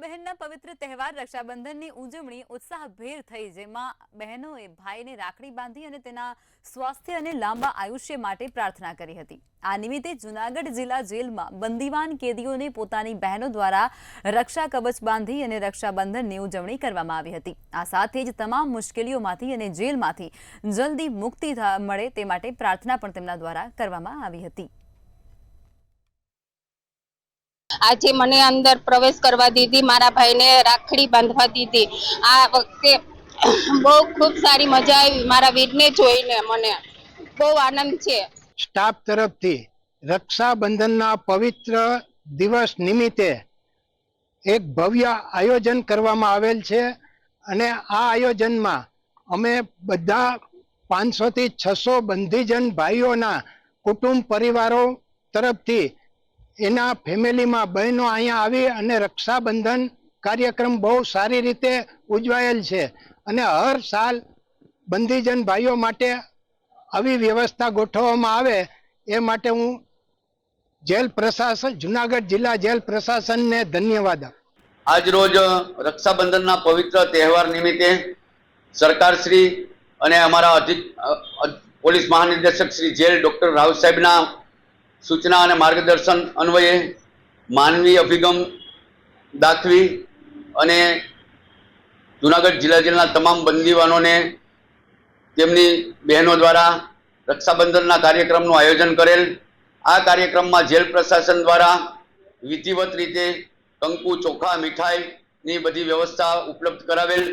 બહેનના પવિત્ર તહેવાર રક્ષાબંધનની ઉજવણી ઉત્સાહભેર થઈ, જેમાં બહેનોએ ભાઈને રાખડી બાંધી અને તેના સ્વાસ્થ્ય અને લાંબા આયુષ્ય માટે પ્રાર્થના કરી હતી। આ નિમિત્તે જૂનાગઢ જિલ્લા જેલમાં બંદીવાન કેદીઓને પોતાની બહેનો દ્વારા રક્ષા કવચ બાંધી અને રક્ષાબંધનની ઉજવણી કરવામાં આવી હતી। આ સાથે જ તમામ મુશ્કેલીઓમાંથી અને જેલમાંથી જલ્દી મુક્તિ મળે તે માટે પ્રાર્થના પણ તેમના દ્વારા કરવામાં આવી હતી। આજે મને अंदर प्रवेश करवा दीदी, मारा भाई ने राखड़ी बांधवा दीदी। आ वखते बहुत खूब सारी मजा आई। मारा वीर ने जोईने मने बहुत आनंद छे। स्टाफ तरफथी रक्षाबंधनना पवित्र दिवस निमित्ते एक भव्य आयोजन करवामां आवेल छे अने आ आयोजनमां अमे बधा 500 થી 600 बंधीजन भाईओना कुटुंब परिवारों तरफथी एना फेमिली में बहनों अहींया आवी अने रक्षाबंधन कार्यक्रम बहुत सारी रीते उजवायेल छे अने हर साल बंधीजन भाईओ माटे आवी व्यवस्था गोठववामां आवे ए माटे हूँ जेल प्रशासन जूनागढ़ जिला जेल प्रशासन ने धन्यवाद। आज रोज रक्षाबंधन पवित्र तहेवार निमित्ते सरकार श्री अने अमारा पोलीस महानिदेशक श्री जेल डॉक्टर राव साहेबना सूचना और मार्गदर्शन अन्वये मानवीय अभिगम दाखवी अने जूनागढ़ जिला जेलना तमाम बंदीवानों ने तेमनी बहनों द्वारा रक्षाबंधन कार्यक्रम आयोजन करेल। आ कार्यक्रम में जेल प्रशासन द्वारा विधिवत रीते कंकु चोखा मिठाई नी बधी व्यवस्था उपलब्ध करावेल।